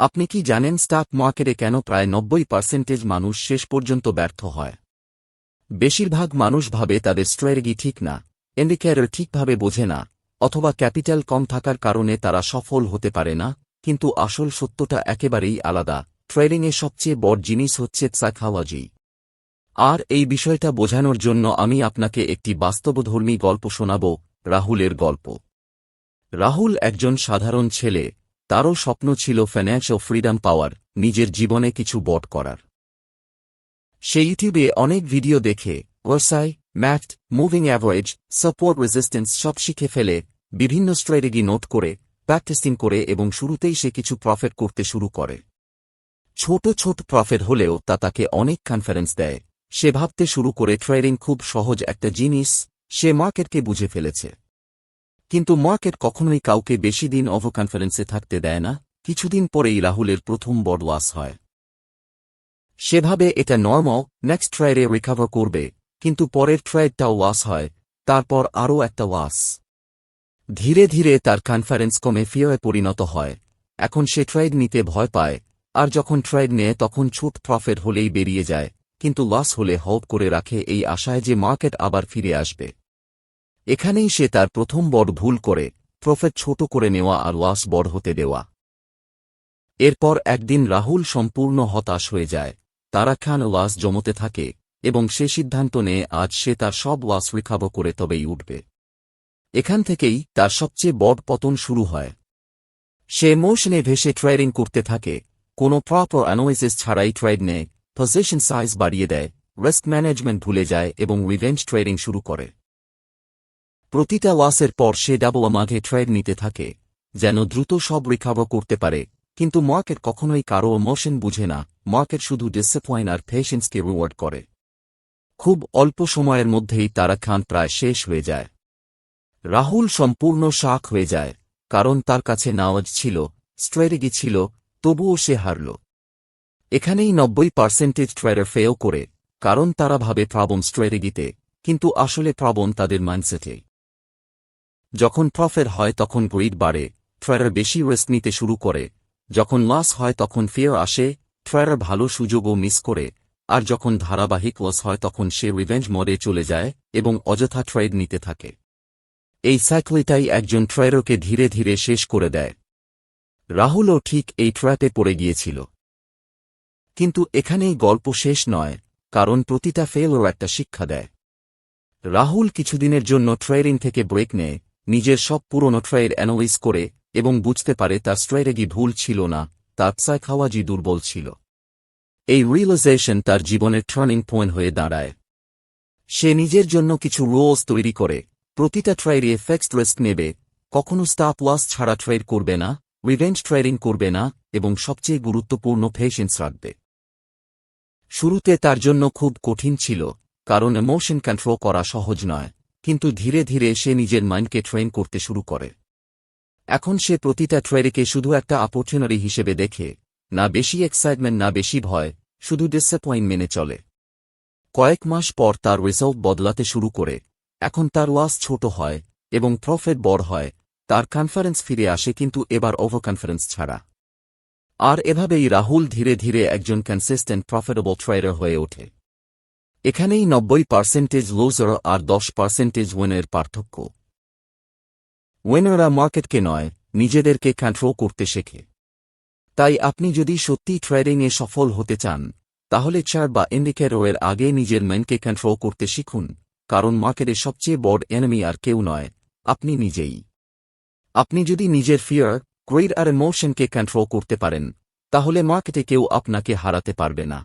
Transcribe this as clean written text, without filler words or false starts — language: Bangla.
আপনি কি জানেন স্টক মার্কেটে কেন প্রায় 90% মানুষ শেষ পর্যন্ত ব্যর্থ হয়? বেশিরভাগ মানুষ ভাবে তাদের স্ট্র্যাটেজি ঠিক না, ইন্ডিকেটর ঠিকভাবে বোঝে না, অথবা ক্যাপিটাল কম থাকার কারণে তারা সফল হতে পারে না, কিন্তু আসল সত্যটা একেবারেই আলাদা। ট্রেডিংয়ে সবচেয়ে বড় জিনিস হচ্ছে সাইকোলজি। আর এই বিষয়টা বোঝানোর জন্য আমি আপনাকে একটি বাস্তবধর্মী গল্প শোনাব, রাহুলের গল্প। রাহুল একজন সাধারণ ছেলে, তারও স্বপ্ন ছিল ফাইন্যান্সিয়াল ফ্রিডম পাওয়ার, নিজের জীবনে কিছু বড় করার। সে ইউটিউবে অনেক ভিডিও দেখে ওয়ারসাই, math, moving average, support resistance সব শিখে ফেলে, বিভিন্ন স্ট্র্যাটেজি নোট করে, প্র্যাকটিসিং করে এবং শুরুতেই সে কিছু প্রফিট করতে শুরু করে। ছোট ছোট প্রফিট হলেও তা তাকে অনেক কনফিডেন্স দেয়। সে ভাবতে শুরু করে ট্রেডিং খুব সহজ একটা জিনিস, সে মার্কেটকে বুঝে ফেলেছে। কিন্তু মার্কেট কখনোই কাউকে বেশি দিন ওভার কনফিডেন্সে থাকতে দেয় না। কিছুদিন পরেই রাহুলের প্রথম বড় লস হয়। সেভাবে এটা নরমাল, নেক্সট ট্রেডে রিকভার করবে, কিন্তু পরের ট্রেডটাও লস হয়, তারপর আরও একটা লস। ধীরে ধীরে তার কনফিডেন্স কমে ফিয়ারে পরিণত হয়। এখন সে ট্রেড নিতে ভয় পায়, আর যখন ট্রেড নেয় তখন ছোট প্রফিট হলেই বেরিয়ে যায়, কিন্তু লস হলে হোল্ড করে রাখে এই আশায় যে মার্কেট আবার ফিরে আসবে। এখানেই সে তার প্রথম বড় ভুল করে, প্রফিট ছোট করে নেওয়া আর লস বড় হতে দেওয়া। এরপর একদিন রাহুল সম্পূর্ণ হতাশ হয়ে যায়, তারা লস জমতে থাকে, এবং সে সিদ্ধান্ত নেয় আজ সে তার সব লস রিকভার করে তবেই উঠবে। এখান থেকেই তার সবচেয়ে বড় পতন শুরু হয়। সে ইমোশনে ভেসে ট্রেডিং করতে থাকে, কোনো প্রপার অ্যানালাইসিস ছাড়াই ট্রেড নেয়, পজিশন সাইজ বাড়িয়ে দেয়, রিস্ক ম্যানেজমেন্ট ভুলে যায় এবং রিভেঞ্জ ট্রেডিং শুরু করে। প্রতিটা লসের পর সে ডাবল আমাকে ট্রেড নিতে থাকে, যেন দ্রুত সব রিকভার করতে পারে, কিন্তু মার্কেট কখনোই কারো ইমোশন বুঝে না। মার্কেট শুধু ডিসঅ্যাপয়েন্ট আর পেশেন্সকে রিওয়ার্ড করে। খুব অল্প সময়ের মধ্যেই তারা প্রায় শেষ হয়ে যায়। রাহুল সম্পূর্ণ শাক হয়ে যায়, কারণ তার কাছে নাওয়াজ ছিল, স্ট্র্যাটেজি ছিল, তবুও সে হারল। এখানেই 90% ট্রেডার ফেল করে, কারণ তারা ভাবে প্রবলেম স্ট্র্যাটেজিতে, কিন্তু আসলে প্রবলেম তাদের মাইন্ডসেটে। যখন প্রফিট হয় তখন গ্রিড বাড়ে, ট্রেডার বেশি রিস্ক নিতে শুরু করে, যখন লস হয় তখন ফিয়ার আসে, ট্রেডার ভালো সুযোগও মিস করে, আর যখন ধারাবাহিক লস হয় তখন সে রিভেঞ্জ মোডে চলে যায় এবং অযথা ট্রেড নিতে থাকে। এই সাইকেলটাই একজন ট্রেডারকে ধীরে ধীরে শেষ করে দেয়। রাহুলও ঠিক এই ট্র্যাপে পড়ে গিয়েছিল। কিন্তু এখানেই গল্প শেষ নয়, কারণ প্রতিটা ফেলও একটা শিক্ষা দেয়। রাহুল কিছুদিনের জন্য ট্রেডিং থেকে ব্রেক নেয়, নিজের সব পুরনো ট্রেড অ্যানালাইজ করে, এবং বুঝতে পারে তার স্ট্র্যাটেজি ভুল ছিল না, তার সাইকোলজি দুর্বল ছিল। এই রিয়েলাইজেশন তার জীবনের টার্নিং পয়েন্ট হয়ে দাঁড়ায়। সে নিজের জন্য কিছু রুলস তৈরি করে, প্রতিটা ট্রেডে ফিক্সড রিস্ক নেবে, কখনো স্টপ লস ছাড়া ট্রেড করবে না, রিভেঞ্জ ট্রেডিং করবে না, এবং সবচেয়ে গুরুত্বপূর্ণ পেশেন্স রাখবে। শুরুতে তার জন্য খুব কঠিন ছিল, কারণ ইমোশন কন্ট্রোল করা সহজ নয়, কিন্তু ধীরে ধীরে সে নিজের মাইন্ডকে ট্রেন করতে শুরু করে। এখন সে প্রতিটা ট্রেডকে শুধু একটা অপরচুনিটি হিসেবে দেখে, না বেশি এক্সাইটমেন্ট না বেশি ভয়, শুধু ডিসঅ্যাপয়েন্ট মেনে চলে। কয়েক মাস পর তার রেজাল্ট বদলাতে শুরু করে, এখন তার লস ছোট হয় এবং প্রফিট বড় হয়, তার কনফিডেন্স ফিরে আসে, কিন্তু এবার ওভার কনফিডেন্স ছাড়া। আর এভাবেই রাহুল ধীরে ধীরে একজন কনসিস্টেন্ট প্রফিটেবল ট্রেডার হয়ে ওঠে। এখানেই 90% লুজার আর 10% উইনের পার্থক্য। উইনাররা মার্কেটকে নয়, নিজেদেরকে কন্ট্রোল করতে শেখে। তাই আপনি যদি সত্যি ট্রেডিংয়ে সফল হতে চান, তাহলে চার্ট বা ইন্ডিকেটরের আগে নিজের মাইন্ডকে কন্ট্রোল করতে শিখুন, কারণ মার্কেটের সবচেয়ে বড় এনিমি আর কেউ নয়, আপনি নিজেই। আপনি যদি নিজের ফিয়ার, গ্রিড আর ইমোশনকে কন্ট্রোল করতে পারেন, তাহলে মার্কেটে কেউ আপনাকে হারাতে পারবে না।